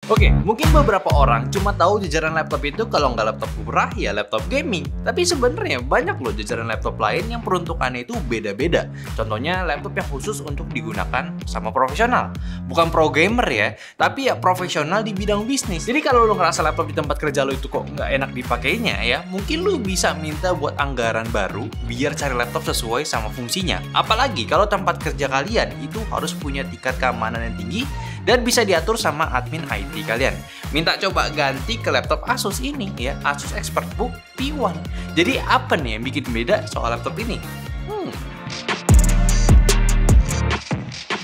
Oke, mungkin beberapa orang cuma tahu jajaran laptop itu kalau nggak laptop murah ya laptop gaming. Tapi sebenarnya banyak loh jajaran laptop lain yang peruntukannya itu beda-beda. Contohnya laptop yang khusus untuk digunakan sama profesional. Bukan pro gamer ya, tapi ya profesional di bidang bisnis. Jadi kalau lo ngerasa laptop di tempat kerja lo itu kok nggak enak dipakainya ya, mungkin lo bisa minta buat anggaran baru biar cari laptop sesuai sama fungsinya. Apalagi kalau tempat kerja kalian itu harus punya tingkat keamanan yang tinggi dan bisa diatur sama admin IT kalian. Minta coba ganti ke laptop Asus ini ya, Asus ExpertBook P1. Jadi apa nih yang bikin beda soal laptop ini?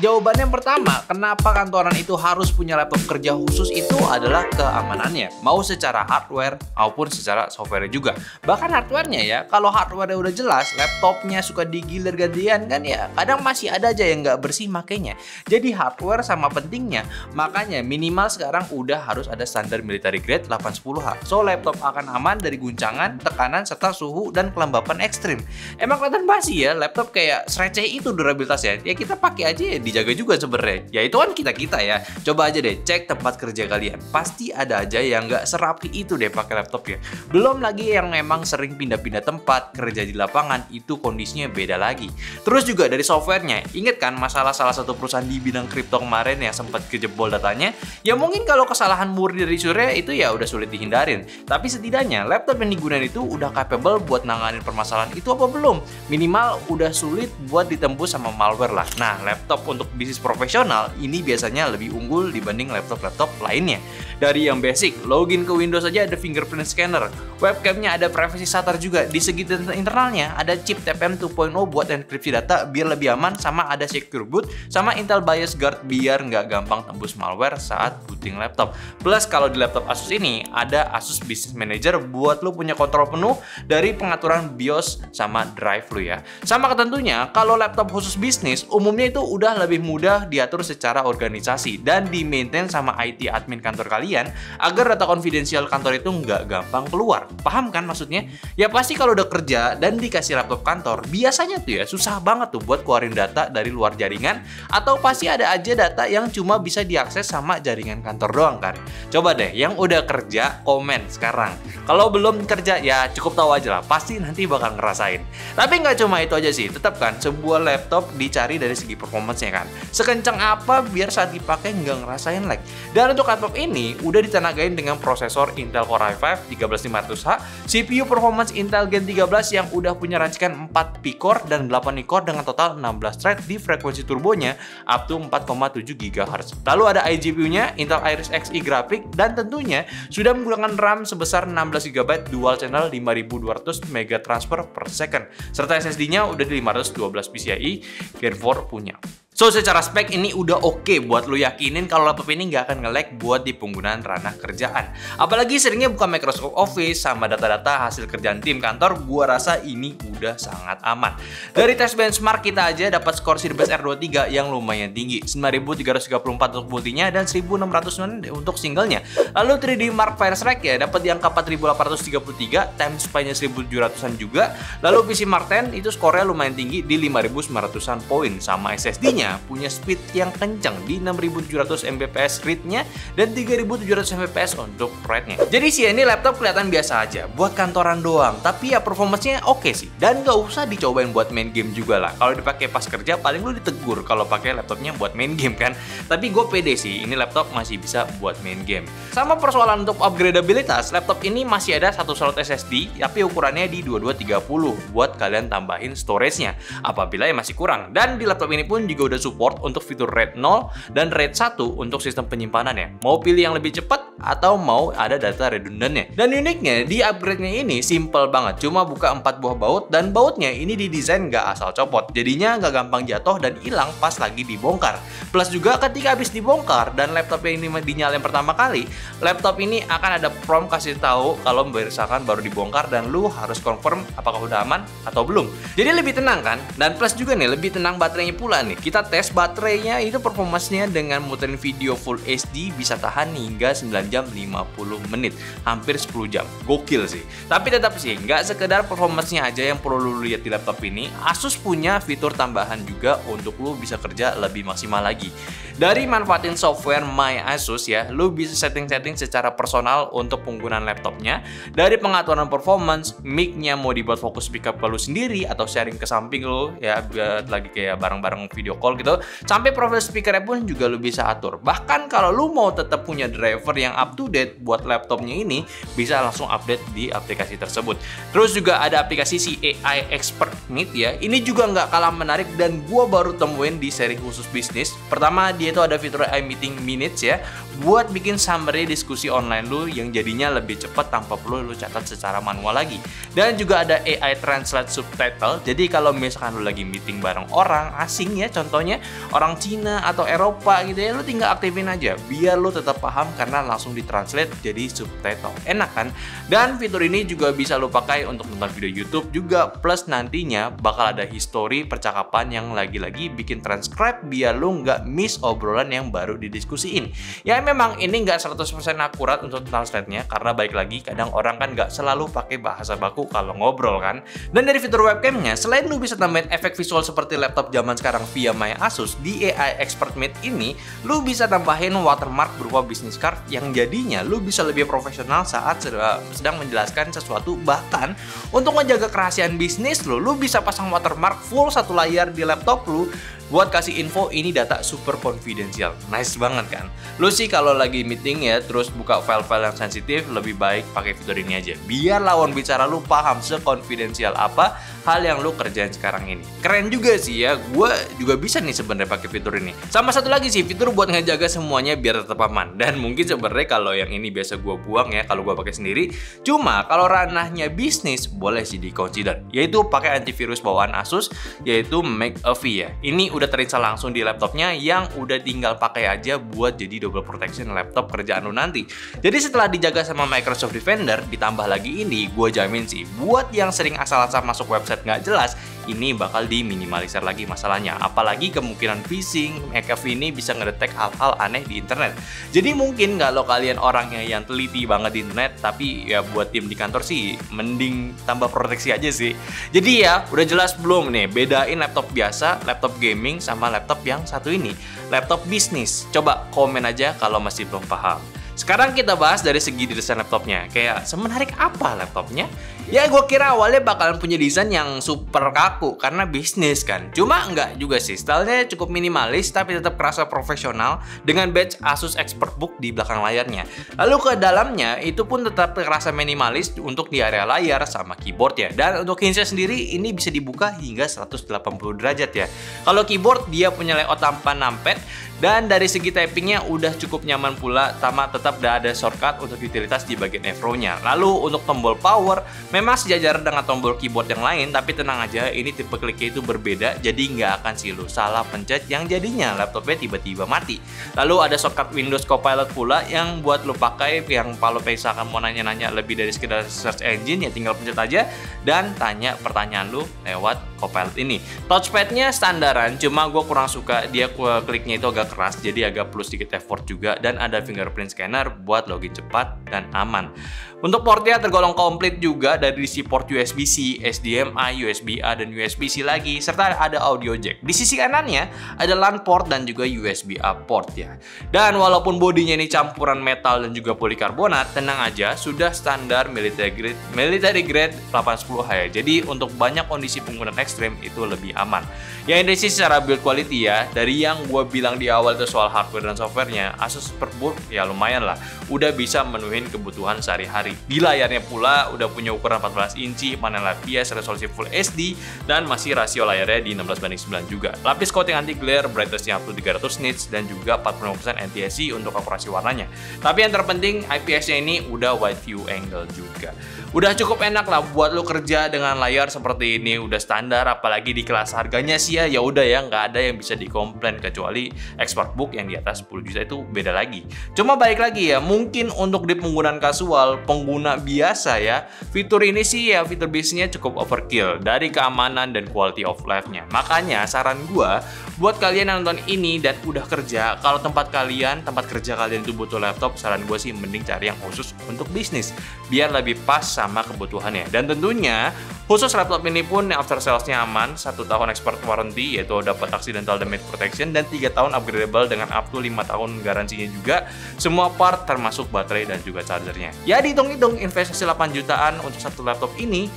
Jawabannya yang pertama, kenapa kantoran itu harus punya laptop kerja khusus itu adalah keamanannya. Mau secara hardware maupun secara software juga. Bahkan hardwarenya ya, kalau hardwarenya udah jelas, laptopnya suka digilir gantian kan ya, kadang masih ada aja yang nggak bersih makanya. Jadi hardware sama pentingnya, makanya minimal sekarang udah harus ada standar military grade 810H. So laptop akan aman dari guncangan, tekanan, serta suhu dan kelembapan ekstrim. Emang kelihatan basi ya, laptop kayak receh itu durabilitasnya. Ya kita pakai aja ya, dijaga juga sebenarnya. Ya itu kan kita ya. Coba aja deh cek tempat kerja kalian. Pasti ada aja yang nggak serapi itu deh pakai laptopnya. Belum lagi yang memang sering pindah-pindah tempat kerja di lapangan, itu kondisinya beda lagi. Terus juga dari softwarenya. Ingat kan masalah salah satu perusahaan di bidang kripto kemarin yang sempat kejebol datanya? Ya mungkin kalau kesalahan murni dari Surya itu ya udah sulit dihindarin. Tapi setidaknya laptop yang digunakan itu udah capable buat nanganin permasalahan itu apa belum? Minimal udah sulit buat ditembus sama malware lah. Nah, laptop untuk bisnis profesional ini biasanya lebih unggul dibanding laptop-laptop lainnya. Dari yang basic, login ke Windows aja ada fingerprint scanner, webcamnya ada privacy shutter juga, di segi internalnya ada chip TPM 2.0 buat enkripsi data biar lebih aman, sama ada secure boot, sama Intel BIOS Guard biar nggak gampang tembus malware saat booting laptop. Plus kalau di laptop Asus ini ada Asus Business Manager buat lo punya kontrol penuh dari pengaturan BIOS sama drive lo ya. Sama tentunya kalau laptop khusus bisnis umumnya itu udah lebih mudah diatur secara organisasi dan di maintain sama IT admin kantor kalian agar data konfidensial kantor itu nggak gampang keluar. Paham kan maksudnya? Ya pasti kalau udah kerja dan dikasih laptop kantor, biasanya tuh ya susah banget tuh buat keluarin data dari luar jaringan, atau pasti ada aja data yang cuma bisa diakses sama jaringan kantor doang kan. Coba deh yang udah kerja komen sekarang. Kalau belum kerja ya cukup tahu aja lah, pasti nanti bakal ngerasain. Tapi nggak cuma itu aja sih, tetap kan sebuah laptop dicari dari segi performance-nya kan. Sekencang apa biar saat dipakai nggak ngerasain lag. Dan untuk laptop ini udah ditenagain dengan prosesor Intel Core i5 13500H, CPU performance Intel Gen 13 yang udah punya racikan 4 P-core dan 8 E-core dengan total 16 thread di frekuensi turbonya up to 4,7 GHz. Lalu ada iGPU-nya Intel Iris Xe grafik dan tentunya sudah menggunakan RAM sebesar 16 GB dual channel 5200 MB transfer per second, serta SSD-nya udah di 512 PCIe Gen 4 punya. So secara spek ini udah oke buat lo yakinin kalau laptop ini nggak akan nge-lag buat di penggunaan ranah kerjaan. Apalagi seringnya buka Microsoft Office sama data-data hasil kerjaan tim kantor, gua rasa ini udah sangat aman. Dari tes benchmark kita aja dapat skor Cirbes R23 yang lumayan tinggi, 9334 untuk multinya dan 1609 untuk singlenya. Lalu 3D Mark Fires Rack ya dapat di angka 4833, time span-nya 1700-an juga. Lalu PC Mark 10 itu skornya lumayan tinggi di 5900-an poin, sama SSD-nya punya speed yang kencang di 6700 Mbps read-nya dan 3700 Mbps untuk write-nya. Jadi sih ini laptop kelihatan biasa aja buat kantoran doang, tapi ya performance-nya oke sih. Dan nggak usah dicobain buat main game juga lah. Kalau dipakai pas kerja paling lu ditegur kalau pakai laptopnya buat main game kan. Tapi gue pede sih ini laptop masih bisa buat main game. Sama persoalan untuk upgradabilitas, laptop ini masih ada satu slot SSD tapi ukurannya di 2230 buat kalian tambahin storage-nya apabila ya masih kurang. Dan di laptop ini pun juga udah support untuk fitur RAID 0 dan RAID 1 untuk sistem penyimpanannya. Mau pilih yang lebih cepat atau mau ada data redundannya. Dan uniknya di upgrade-nya ini simple banget, cuma buka 4 buah baut dan bautnya ini didesain nggak asal copot. Jadinya nggak gampang jatuh dan hilang pas lagi dibongkar. Plus juga ketika habis dibongkar dan laptop ini dinyalain pertama kali, laptop ini akan ada prompt kasih tahu kalau misalkan baru dibongkar dan lu harus confirm apakah udah aman atau belum. Jadi lebih tenang kan? Dan plus juga nih lebih tenang baterainya pula nih. Kita kita tes baterainya itu performanya dengan muterin video Full HD bisa tahan hingga 9 jam 50 menit, hampir 10 jam. Gokil sih. Tapi tetap sih, nggak sekedar performanya aja yang perlu lu lihat di laptop ini. Asus punya fitur tambahan juga untuk lu bisa kerja lebih maksimal lagi. Dari manfaatin software My Asus ya, lu bisa setting-setting secara personal untuk penggunaan laptopnya. Dari pengaturan performance, mic-nya mau dibuat fokus pickup ke lu sendiri atau sharing ke samping lu ya, buat lagi kayak bareng-bareng video call gitu. Sampai profil speakernya pun juga lu bisa atur. Bahkan kalau lu mau tetap punya driver yang up to date buat laptopnya ini, bisa langsung update di aplikasi tersebut. Terus juga ada aplikasi si AI Expert Meet ya. Ini juga nggak kalah menarik dan gua baru temuin di seri khusus bisnis. Pertama, dia itu ada fitur AI Meeting Minutes ya, buat bikin summary diskusi online lu yang jadinya lebih cepat tanpa perlu lu catat secara manual lagi. Dan juga ada AI Translate Subtitle. Jadi kalau misalkan lu lagi meeting bareng orang asing ya, contohnya orang Cina atau Eropa gitu ya, lu tinggal aktifin aja biar lu tetap paham karena langsung ditranslate jadi subtitle. Enak kan? Dan fitur ini juga bisa lu pakai untuk nonton video YouTube juga, plus nantinya bakal ada history percakapan yang lagi-lagi bikin transcribe biar lu nggak miss obrolan yang baru didiskusiin. Ya memang ini nggak 100% akurat untuk translate-nya karena baik lagi kadang orang kan nggak selalu pakai bahasa baku kalau ngobrol kan. Dan dari fitur webcamnya, selain lu bisa tambahin efek visual seperti laptop zaman sekarang via My Asus, di AI Expert Meet ini lu bisa tambahin watermark berupa business card yang jadinya lu bisa lebih profesional saat sedang menjelaskan sesuatu. Bahkan untuk menjaga kerahasiaan bisnis lu bisa pasang watermark full satu layar di laptop lu buat kasih info ini data super confidential. Nice banget kan? Lu sih kalau lagi meeting ya, terus buka file-file yang sensitif, lebih baik pakai fitur ini aja. Biar lawan bicara lu paham sekonfidensial apa hal yang lu kerjain sekarang ini. Keren juga sih ya, gue juga bisa nih sebenarnya pakai fitur ini. Sama satu lagi sih, fitur buat ngejaga semuanya biar tetap aman. Dan mungkin sebenarnya kalau yang ini biasa gue buang ya, kalau gue pakai sendiri. Cuma kalau ranahnya bisnis, boleh sih di consider. Yaitu pakai antivirus bawaan Asus, yaitu McAfee ya. Ini udah terinstall langsung di laptopnya yang udah tinggal pakai aja buat jadi double protection laptop kerjaan lu nanti. Jadi setelah dijaga sama Microsoft Defender, ditambah lagi ini, gue jamin sih buat yang sering asal-asal masuk website nggak jelas, ini bakal diminimalisir lagi masalahnya. Apalagi kemungkinan phishing, McAfee ini bisa ngedetek hal-hal aneh di internet. Jadi mungkin kalau kalian orangnya yang teliti banget di internet, tapi ya buat tim di kantor sih mending tambah proteksi aja sih. Jadi ya udah jelas belum nih bedain laptop biasa, laptop gaming sama laptop yang satu ini, laptop bisnis. Coba komen aja kalau masih belum paham. Sekarang kita bahas dari segi desain laptopnya. Kayak semenarik apa laptopnya? Ya gue kira awalnya bakalan punya desain yang super kaku karena bisnis kan. Cuma enggak juga sih, stylenya cukup minimalis tapi tetap kerasa profesional dengan badge Asus ExpertBook di belakang layarnya. Lalu ke dalamnya itu pun tetap kerasa minimalis untuk di area layar sama keyboard ya. Dan untuk hinge sendiri ini bisa dibuka hingga 180 derajat ya. Kalau keyboard dia punya layout tanpa numpad. Dan dari segi typingnya udah cukup nyaman pula, sama tetap udah ada shortcut untuk utilitas di bagian arrow-nya. Lalu untuk tombol power, memang sejajar dengan tombol keyboard yang lain, tapi tenang aja, ini tipe kliknya itu berbeda, jadi nggak akan sih lu salah pencet yang jadinya laptopnya tiba-tiba mati. Lalu ada shortcut Windows Copilot pula yang buat lu pakai, yang kalau misalkan mau nanya-nanya lebih dari sekedar search engine, ya tinggal pencet aja dan tanya pertanyaan lu lewat Copilot ini. Touchpadnya standaran, cuma gue kurang suka dia kliknya itu agak keras, jadi agak perlu sedikit effort juga, dan ada fingerprint scanner buat login cepat dan aman. Untuk portnya tergolong komplit juga, dari isi port USB-C, HDMI, USB-A, dan USB-C lagi, serta ada audio jack. Di sisi kanannya ada LAN port dan juga USB-A port ya. Dan walaupun bodinya ini campuran metal dan juga polikarbonat, tenang aja, sudah standar military grade 810H ya. Jadi untuk banyak kondisi penggunaan ekstrim itu lebih aman. Yang ini sih secara build quality ya, dari yang gue bilang di awal itu soal hardware dan softwarenya, Asus ExpertBook ya lumayan lah, udah bisa menuhin kebutuhan sehari-hari. Di layarnya pula udah punya ukuran 14 inci, panel IPS, resolusi Full HD, dan masih rasio layarnya di 16:9 juga. Lapis coating anti glare, brightness-nya up to 300 nits, dan juga 45% NTSC untuk akurasi warnanya. Tapi yang terpenting IPS-nya ini udah wide view angle juga. Udah cukup enak lah buat lo kerja dengan layar seperti ini, udah standar, apalagi di kelas harganya sih ya udah ya, nggak ada yang bisa dikomplain kecuali ExpertBook yang di atas 10 juta itu beda lagi. Cuma balik lagi ya, mungkin untuk di penggunaan kasual, pengguna biasa ya, fitur ini sih ya fitur bisnisnya cukup overkill dari keamanan dan quality of life-nya. Makanya saran gua buat kalian yang nonton ini dan udah kerja, kalau tempat kerja kalian itu butuh laptop, saran gue sih mending cari yang khusus untuk bisnis, biar lebih pas sama kebutuhannya. Dan tentunya khusus laptop ini pun after sales-nya aman, 1 tahun expert warranty, yaitu dapat accidental damage protection, dan 3 tahun upgradable dengan up to 5 tahun garansinya juga. Semua part termasuk baterai dan juga chargernya. Ya dihitung-hitung investasi 8 jutaan untuk satu laptop ini,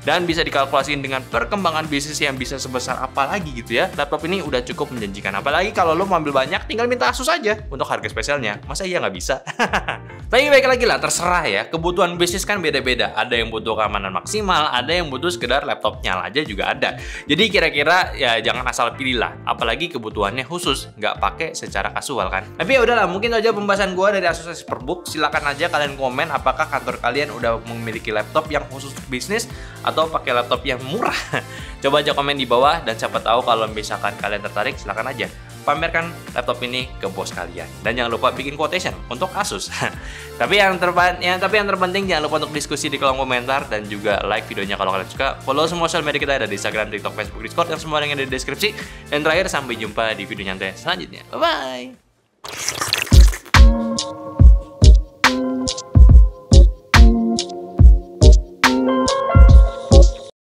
dan bisa dikalkulasiin dengan perkembangan bisnis yang bisa sebesar apa lagi gitu ya. Laptop ini udah cukup menjanjikan. Apalagi kalau lo mau ambil banyak, tinggal minta Asus aja untuk harga spesialnya. Masa iya nggak bisa? Tapi baik lagi lah, terserah ya. Kebutuhan bisnis kan beda-beda. Ada yang butuh keamanan maksimal, ada yang butuh sekedar laptop nyala aja juga ada. Jadi kira-kira ya jangan asal pilih lah. Apalagi kebutuhannya khusus, nggak pakai secara kasual kan. Tapi ya udahlah, mungkin aja pembahasan gue dari Asus ExpertBook. Silakan aja kalian komen apakah kantor kalian udah memiliki laptop yang khusus untuk bisnis atau pakai laptop yang murah. Coba aja komen di bawah, dan siapa tahu kalau misalkan kalian tertarik, silakan aja pamerkan laptop ini ke bos kalian. Dan jangan lupa bikin quotation untuk Asus. Tapi yang terpenting jangan lupa untuk diskusi di kolom komentar, dan juga like videonya kalau kalian suka. Follow semua sosial media kita, ada di Instagram, TikTok, Facebook, Discord, yang semua yang ada di deskripsi. Dan terakhir, sampai jumpa di video nyantai selanjutnya. Bye bye.